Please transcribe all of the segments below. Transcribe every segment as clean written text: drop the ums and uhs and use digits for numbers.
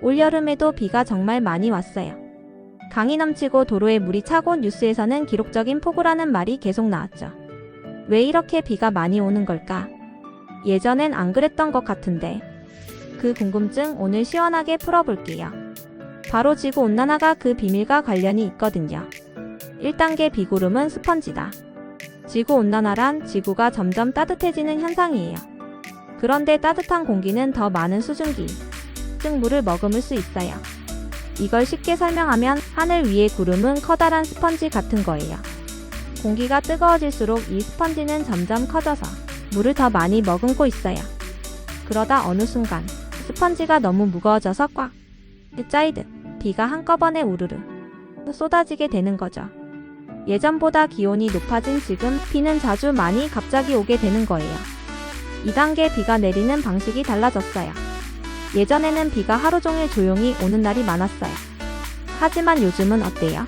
올여름에도 비가 정말 많이 왔어요. 강이 넘치고 도로에 물이 차고 뉴스에서는 기록적인 폭우라는 말이 계속 나왔죠. 왜 이렇게 비가 많이 오는 걸까? 예전엔 안 그랬던 것 같은데. 그 궁금증 오늘 시원하게 풀어볼게요. 바로 지구온난화가 그 비밀과 관련이 있거든요. 1단계 비구름은 스펀지다. 지구온난화란 지구가 점점 따뜻해지는 현상이에요. 그런데 따뜻한 공기는 더 많은 수증기, 즉 물을 머금을 수 있어요. 이걸 쉽게 설명하면 하늘 위의 구름은 커다란 스펀지 같은 거예요. 공기가 뜨거워질수록 이 스펀지는 점점 커져서 물을 더 많이 머금고 있어요. 그러다 어느 순간 스펀지가 너무 무거워져서 꽉 짜이듯 비가 한꺼번에 우르르 쏟아지게 되는 거죠. 예전보다 기온이 높아진 지금 비는 자주 많이 갑자기 오게 되는 거예요. 2단계 비가 내리는 방식이 달라졌어요. 예전에는 비가 하루 종일 조용히 오는 날이 많았어요. 하지만 요즘은 어때요?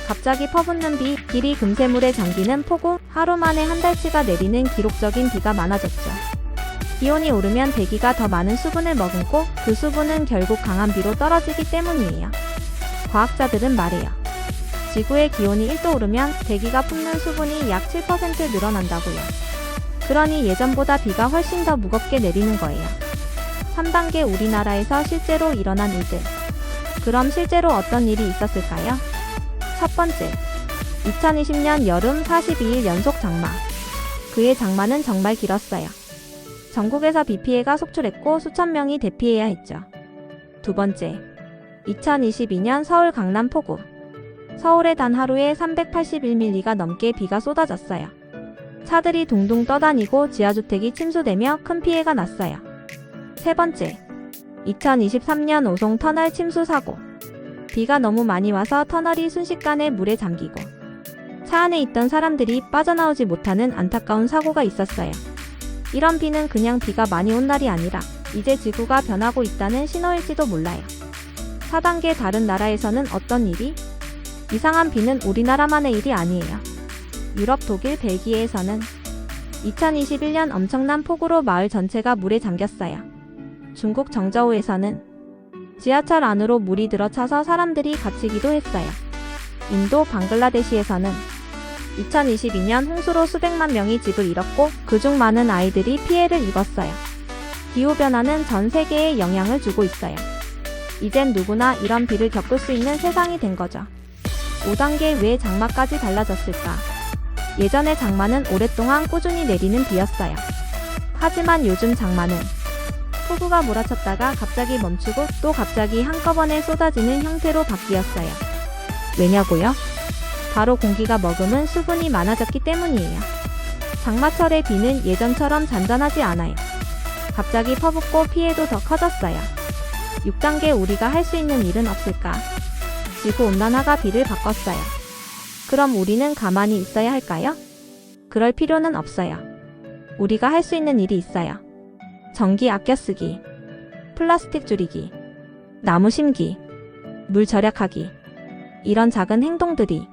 갑자기 퍼붓는 비, 길이 금세 물에 잠기는 폭우, 하루 만에 한 달치가 내리는 기록적인 비가 많아졌죠. 기온이 오르면 대기가 더 많은 수분을 머금고 그 수분은 결국 강한 비로 떨어지기 때문이에요. 과학자들은 말해요. 지구의 기온이 1도 오르면 대기가 품는 수분이 약 7% 늘어난다고요. 그러니 예전보다 비가 훨씬 더 무겁게 내리는 거예요. 3단계 우리나라에서 실제로 일어난 일들. 그럼 실제로 어떤 일이 있었을까요? 첫 번째, 2020년 여름 42일 연속 장마. 그의 장마는 정말 길었어요. 전국에서 비 피해가 속출했고 수천 명이 대피해야 했죠. 두 번째, 2022년 서울 강남 폭우. 서울에 단 하루에 381mm가 넘게 비가 쏟아졌어요. 차들이 둥둥 떠다니고 지하주택이 침수되며 큰 피해가 났어요. 세 번째, 2023년 오송 터널 침수 사고. 비가 너무 많이 와서 터널이 순식간에 물에 잠기고 차 안에 있던 사람들이 빠져나오지 못하는 안타까운 사고가 있었어요. 이런 비는 그냥 비가 많이 온 날이 아니라 이제 지구가 변하고 있다는 신호일지도 몰라요. 4단계 다른 나라에서는 어떤 일이? 이상한 비는 우리나라만의 일이 아니에요. 유럽, 독일, 벨기에에서는 2021년 엄청난 폭우로 마을 전체가 물에 잠겼어요. 중국 정저우에서는 지하철 안으로 물이 들어차서 사람들이 갇히기도 했어요. 인도, 방글라데시에서는 2022년 홍수로 수백만 명이 집을 잃었고 그중 많은 아이들이 피해를 입었어요. 기후변화는 전 세계에 영향을 주고 있어요. 이젠 누구나 이런 비를 겪을 수 있는 세상이 된 거죠. 5단계 왜 장마까지 달라졌을까? 예전의 장마는 오랫동안 꾸준히 내리는 비였어요. 하지만 요즘 장마는 폭우가 몰아쳤다가 갑자기 멈추고 또 갑자기 한꺼번에 쏟아지는 형태로 바뀌었어요. 왜냐고요? 바로 공기가 머금은 수분이 많아졌기 때문이에요. 장마철의 비는 예전처럼 잔잔하지 않아요. 갑자기 퍼붓고 피해도 더 커졌어요. 6단계 우리가 할 수 있는 일은 없을까? 지구온난화가 비를 바꿨어요. 그럼 우리는 가만히 있어야 할까요? 그럴 필요는 없어요. 우리가 할 수 있는 일이 있어요. 전기 아껴 쓰기, 플라스틱 줄이기, 나무 심기, 물 절약하기. 이런 작은 행동들이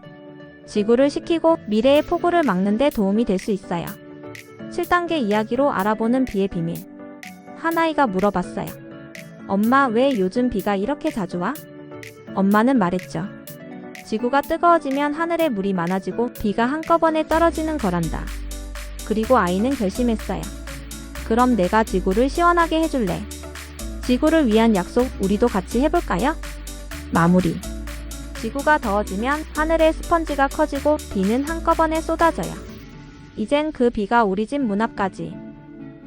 지구를 식히고 미래의 폭우를 막는 데 도움이 될 수 있어요. 7단계 이야기로 알아보는 비의 비밀. 한 아이가 물어봤어요. 엄마, 왜 요즘 비가 이렇게 자주 와? 엄마는 말했죠. 지구가 뜨거워지면 하늘에 물이 많아지고 비가 한꺼번에 떨어지는 거란다. 그리고 아이는 결심했어요. 그럼 내가 지구를 시원하게 해줄래. 지구를 위한 약속 우리도 같이 해볼까요? 마무리. 지구가 더워지면 하늘의 스펀지가 커지고 비는 한꺼번에 쏟아져요. 이젠 그 비가 우리 집 문 앞까지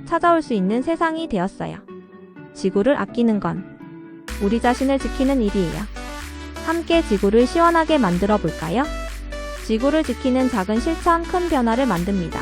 찾아올 수 있는 세상이 되었어요. 지구를 아끼는 건 우리 자신을 지키는 일이에요. 함께 지구를 시원하게 만들어 볼까요? 지구를 지키는 작은 실천 큰 변화를 만듭니다.